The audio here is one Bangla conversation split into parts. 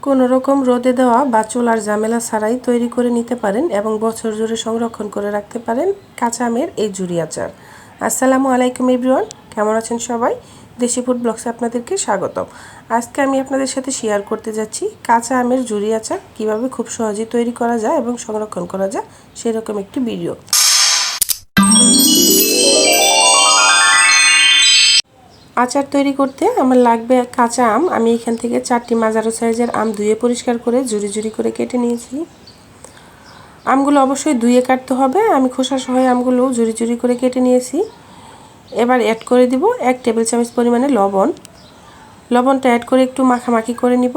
কোনো রকম রোদে দেওয়া বা চুলার ঝামেলা ছাড়াই তৈরি করে নিতে পারেন এবং বছর জুড়ে সংরক্ষণ করে রাখতে পারেন কাঁচা আমের এই ঝুরি আচার। আসসালামু আলাইকুম এভরিওয়ান, কেমন আছেন সবাই? দেশি ফুড ব্লগসে আপনাদেরকে স্বাগতম। আজকে আমি আপনাদের সাথে শেয়ার করতে যাচ্ছি কাঁচা আমের ঝুরি আচার কীভাবে খুব সহজেই তৈরি করা যায় এবং সংরক্ষণ করা যায় সেরকম একটি ভিডিও। আচার তৈরি করতে আমার লাগবে কাঁচা আম। আমি এখান থেকে 4টি মাঝারো সাইজের আম ধুয়ে পরিষ্কার করে ঝুরি ঝুরি করে কেটে নিয়েছি। আমগুলো অবশ্যই ধুয়ে কাটতে হবে। আমি খোসা সহ আমগুলো ঝুরি ঝুরি করে কেটে নিয়েছি। এবার অ্যাড করে দিব 1 টেবিল চামচ পরিমাণে লবণ। লবণটা অ্যাড করে একটু মাখামাখি করে নিব।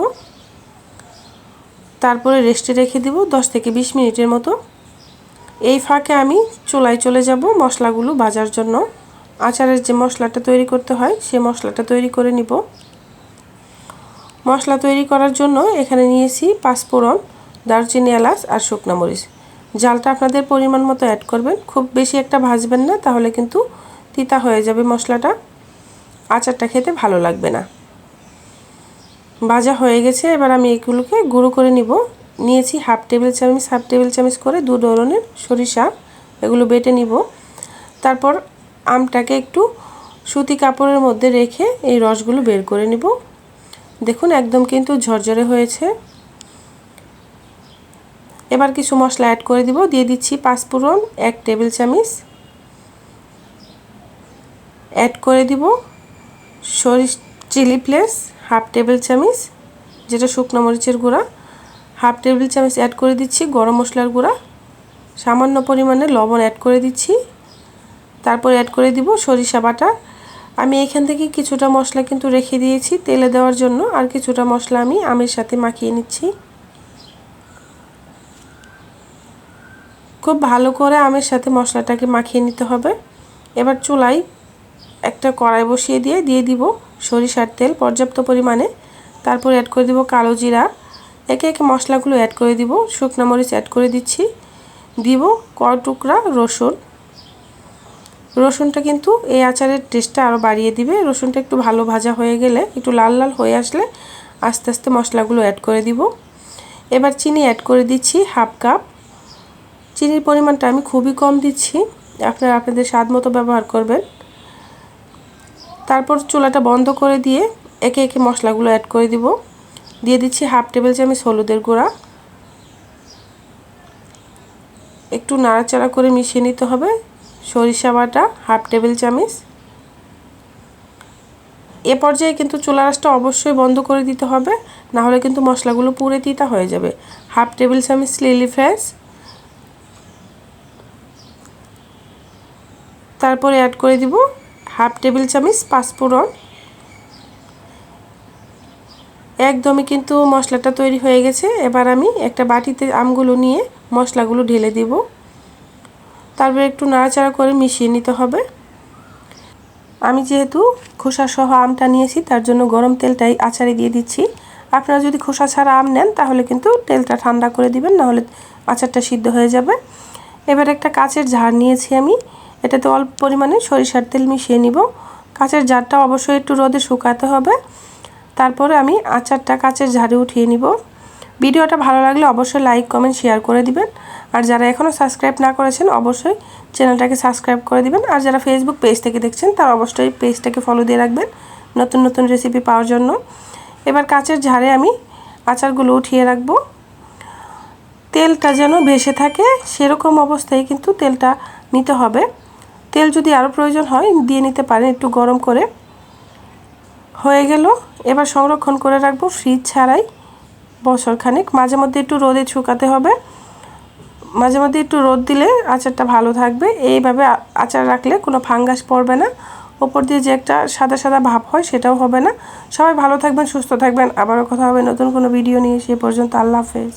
তারপরে রেস্টে রেখে দিব 10 থেকে 20 মিনিটের মতো। এই ফাঁকে আমি চুলায় চলে যাব মশলাগুলো ভাজার জন্য। আচারের যে মশলাটা তৈরি করতে হয় সে মশলাটা তৈরি করে নিব। মশলা তৈরি করার জন্য এখানে নিয়েছি 5 ফোড়ন, দারচিনি, এলাচ আর শুকনো মরিচ। জালটা আপনাদের পরিমাণ মতো অ্যাড করবেন, খুব বেশি একটা ভাজবেন না, তাহলে কিন্তু তিতা হয়ে যাবে মশলাটা, আচারটা খেতে ভালো লাগবে না। ভাজা হয়ে গেছে, এবার আমি এগুলোকে গুঁড়ো করে নিব। নিয়েছি হাফ টেবিল চামচ করে 2 ধরনের সরিষা, এগুলো বেটে নিব। তারপর আমটাকে একটু সুতি কাপড়ের মধ্যে রেখে এই রসগুলো বের করে নিব। দেখুন একদম কিন্তু ঝরঝরে হয়েছে। এবার কিছু মশলা অ্যাড করে দিব। দিয়ে দিচ্ছি 5 ফোড়ন 1 টেবিল চামচ, অ্যাড করে দিব চিলি ফ্লেক্স হাফ টেবিল চামচ, যেটা শুকনো মরিচের গুঁড়া, হাফ টেবিল চামচ অ্যাড করে দিচ্ছি গরম মশলার গুঁড়া, সামান্য পরিমাণে লবণ অ্যাড করে দিচ্ছি। তারপর অ্যাড করে দিব সরিষা বাটা। আমি এখান থেকে কিছুটা মশলা কিন্তু রেখে দিয়েছি তেলে দেওয়ার জন্য, আর কিছুটা মশলা আমি আমের সাথে মাখিয়ে নিচ্ছি। খুব ভালো করে আমের সাথে মশলাটাকে মাখিয়ে নিতে হবে। এবার চুলায় একটা কড়াই বসিয়ে দিয়ে দিব সরিষার তেল পর্যাপ্ত পরিমাণে। তারপর অ্যাড করে দিব কালো জিরা, একে একে মশলাগুলো অ্যাড করে দিব। শুকনো মরিচ অ্যাড করে দিচ্ছি, দিব কয় টুকরা রসুন। রসুনটা কিন্তু এই আচারের টেস্টটা আরও বাড়িয়ে দিবে। রসুনটা একটু ভালো ভাজা হয়ে গেলে, একটু লাল লাল হয়ে আসলে আস্তে আস্তে মশলাগুলো অ্যাড করে দিব। এবার চিনি অ্যাড করে দিচ্ছি হাফ কাপ। চিনির পরিমাণটা আমি খুবই কম দিচ্ছি, আপনারা আপনাদের স্বাদ মতো ব্যবহার করবেন। তারপর চুলাটা বন্ধ করে দিয়ে একে একে মশলাগুলো অ্যাড করে দিব। দিয়ে দিচ্ছি হাফ টেবিল চামচ হলুদের গুঁড়া, একটু নাড়াচাড়া করে মিশিয়ে নিতে হবে। সরিষা বাটা হাফ টেবিল চামচ। এ পর্যায়ে কিন্তু চুলা আঁচটা অবশ্যই বন্ধ করে দিতে হবে, না হলে কিন্তু মশলাগুলো পুড়ে তিতা হয়ে যাবে। হাফ টেবিল চামচ লিলি ফ্রেশ, তারপরে অ্যাড করে দিব হাফ টেবিল চামচ 5 ফোড়ন। একদমই কিন্তু মশলাটা তৈরি হয়ে গেছে। এবার আমি একটা বাটিতে আমগুলো নিয়ে মশলাগুলো ঢেলে দিব। তারপর একটু নাড়াচাড়া করে মিশিয়ে নিতে হবে। আমি যেহেতু খোসা সহ আমটা নিয়েছি, তার জন্য গরম তেলটাই আচারে দিয়ে দিচ্ছি। আপনারা যদি খোসা ছাড়া আম নেন তাহলে কিন্তু তেলটা ঠান্ডা করে দিবেন, নাহলে আচারটা সিদ্ধ হয়ে যাবে। এবার একটা কাচের ঝাড় নিয়েছি আমি, এটাতে অল্প পরিমাণে সরিষার তেল মিশিয়ে নিব। কাচের ঝাড়টা অবশ্যই একটু রোদে শুকাতে হবে। তারপরে আমি আচারটা কাচের ঝাড়ে উঠিয়ে নিব। ভিডিওটা ভালো লাগলে অবশ্যই লাইক কমেন্ট শেয়ার করে দিবেন। আর যারা এখনও সাবস্ক্রাইব না করেছেন অবশ্যই চ্যানেলটাকে সাবস্ক্রাইব করে দিবেন। আর যারা ফেসবুক পেজ থেকে দেখছেন তারা অবশ্যই পেজটাকে ফলো দিয়ে রাখবেন নতুন নতুন রেসিপি পাওয়ার জন্য। এবার কাচের ঝাড়ে আমি আচারগুলো উঠিয়ে রাখব। তেলটা যেন ভেসে থাকে সেরকম অবস্থায় কিন্তু তেলটা নিতে হবে। তেল যদি আরও প্রয়োজন হয় দিয়ে নিতে পারেন একটু গরম করে। হয়ে গেল। এবার সংরক্ষণ করে রাখবো ফ্রিজ ছাড়াই বছরখানেক। মাঝে মধ্যে একটু রোদে শুকাতে হবে, মাঝে মধ্যে একটু রোদ দিলে আচারটা ভালো থাকবে। এইভাবে আচার রাখলে কোনো ফাঙ্গাস পড়বে না, ওপর দিয়ে যে একটা সাদা সাদা ভাব হয় সেটাও হবে না। সবাই ভালো থাকবেন, সুস্থ থাকবেন। আবারও কথা হবে নতুন কোনো ভিডিও নিয়ে। সে পর্যন্ত আল্লাহ হাফেজ।